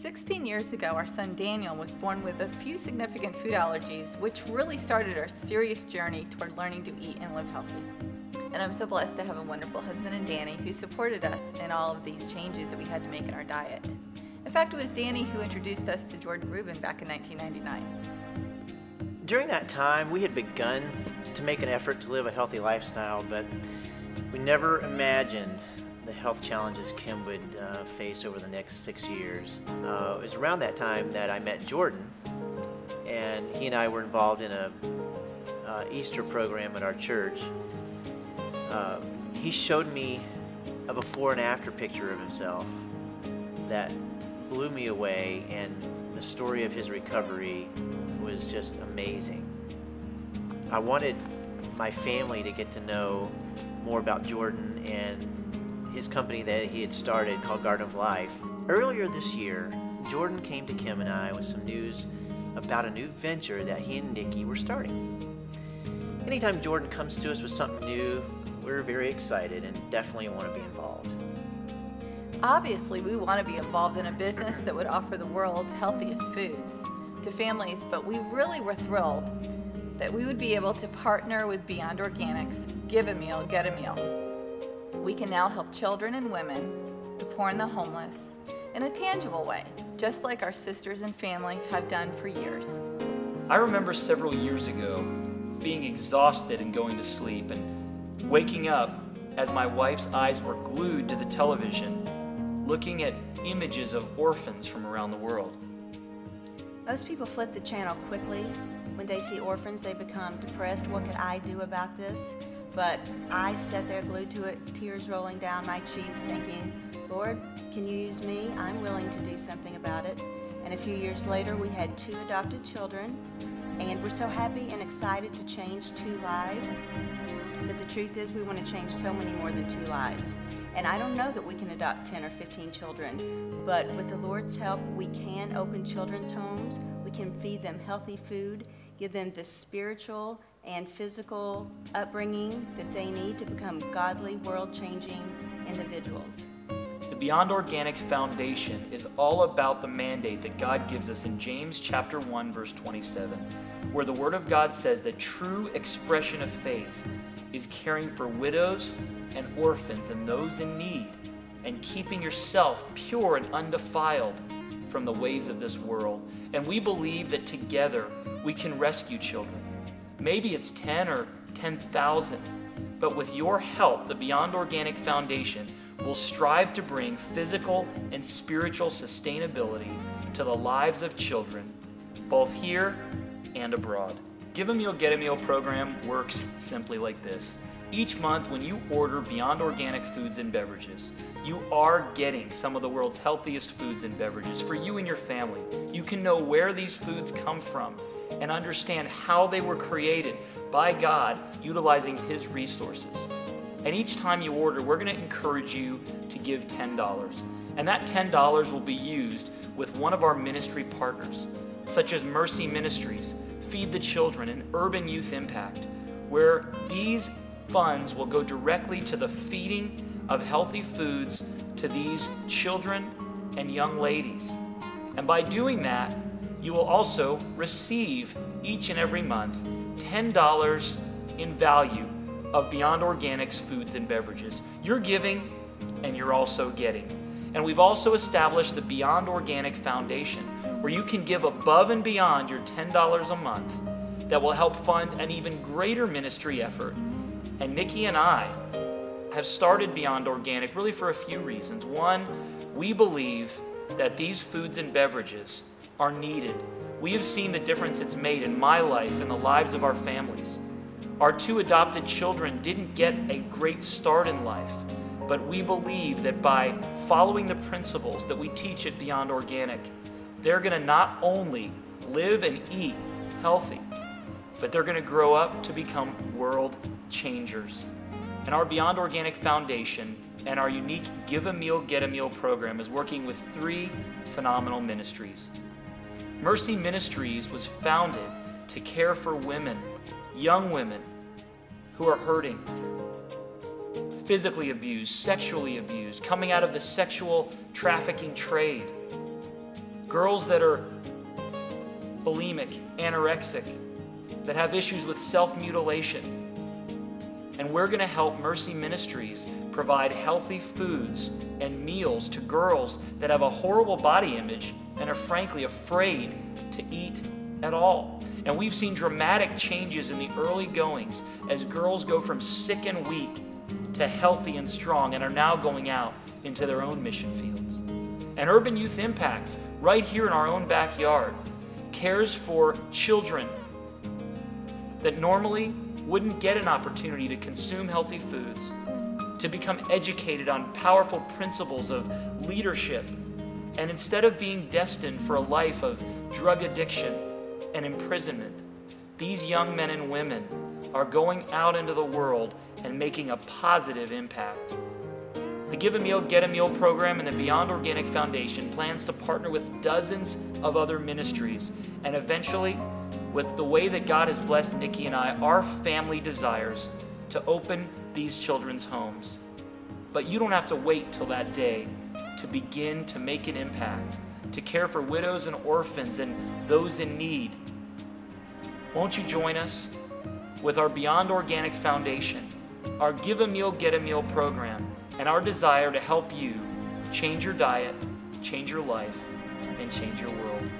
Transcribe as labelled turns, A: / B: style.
A: 16 years ago, our son Daniel was born with a few significant food allergies, which really started our serious journey toward learning to eat and live healthy. And I'm so blessed to have a wonderful husband in Danny who supported us in all of these changes that we had to make in our diet. In fact, it was Danny who introduced us to Jordan and Rubin back in 1999.
B: During that time, we had begun to make an effort to live a healthy lifestyle, but we never imagined the health challenges Kim would face over the next 6 years. It was around that time that I met Jordan, and he and I were involved in a Easter program at our church. He showed me a before and after picture of himself that blew me away, and the story of his recovery was just amazing. I wanted my family to get to know more about Jordan and his company that he had started called Garden of Life. Earlier this year, Jordan came to Kim and I with some news about a new venture that he and Nicki were starting. Anytime Jordan comes to us with something new, we're very excited and definitely want to be involved.
A: Obviously, we want to be involved in a business that would offer the world's healthiest foods to families, but we really were thrilled that we would be able to partner with Beyond Organics, Give a Meal, Get a Meal. We can now help children and women, the poor and the homeless, in a tangible way, just like our sisters and family have done for years.
C: I remember several years ago being exhausted and going to sleep and waking up as my wife's eyes were glued to the television, looking at images of orphans from around the world.
D: Most people flip the channel quickly. When they see orphans, they become depressed. What could I do about this? But I sat there glued to it, tears rolling down my cheeks, thinking, Lord, can you use me? I'm willing to do something about it. And a few years later, we had 2 adopted children, and we're so happy and excited to change 2 lives. But the truth is, we want to change so many more than 2 lives. And I don't know that we can adopt 10 or 15 children, but with the Lord's help, we can open children's homes, we can feed them healthy food, give them the spiritual and physical upbringing that they need to become godly, world-changing individuals.
C: The Beyond Organic Foundation is all about the mandate that God gives us in James chapter 1, verse 27, where the Word of God says that true expression of faith is caring for widows and orphans and those in need, and keeping yourself pure and undefiled from the ways of this world. And we believe that together we can rescue children. Maybe it's 10 or 10,000, but with your help, the Beyond Organic Foundation will strive to bring physical and spiritual sustainability to the lives of children, both here and abroad. Give a Meal, Get a Meal program works simply like this. Each month when you order Beyond Organic foods and beverages, you are getting some of the world's healthiest foods and beverages for you and your family. You can know where these foods come from and understand how they were created by God utilizing His resources. And each time you order, we're going to encourage you to give $10. And that $10 will be used with one of our ministry partners, such as Mercy Ministries, Feed the Children, and Urban Youth Impact, where these funds will go directly to the feeding of healthy foods to these children and young ladies. And by doing that, you will also receive each and every month $10 in value of Beyond Organic's foods and beverages. You're giving and you're also getting. And we've also established the Beyond Organic Foundation, where you can give above and beyond your $10 a month that will help fund an even greater ministry effort. And Nicki and I have started Beyond Organic really for a few reasons. One, we believe that these foods and beverages are needed. We have seen the difference it's made in my life and the lives of our families. Our 2 adopted children didn't get a great start in life, but we believe that by following the principles that we teach at Beyond Organic, they're going to not only live and eat healthy, but they're going to grow up to become world changers. And our Beyond Organic Foundation and our unique Give a Meal, Get a Meal program is working with 3 phenomenal ministries. Mercy Ministries was founded to care for women, young women, who are hurting, physically abused, sexually abused, coming out of the sexual trafficking trade. girls that are bulimic, anorexic, that have issues with self-mutilation. And we're going to help Mercy Ministries provide healthy foods and meals to girls that have a horrible body image and are frankly afraid to eat at all. And we've seen dramatic changes in the early goings as girls go from sick and weak to healthy and strong and are now going out into their own mission fields. And Urban Youth Impact, right here in our own backyard, cares for children that normally wouldn't get an opportunity to consume healthy foods, to become educated on powerful principles of leadership, and instead of being destined for a life of drug addiction and imprisonment, these young men and women are going out into the world and making a positive impact. The Give a Meal, Get a Meal program and the Beyond Organic Foundation plans to partner with dozens of other ministries, and eventually, with the way that God has blessed Nikki and I, our family desires to open these children's homes. But you don't have to wait till that day to begin to make an impact, to care for widows and orphans and those in need. Won't you join us with our Beyond Organic Foundation, our Give a Meal, Get a Meal program, and our desire to help you change your diet, change your life, and change your world.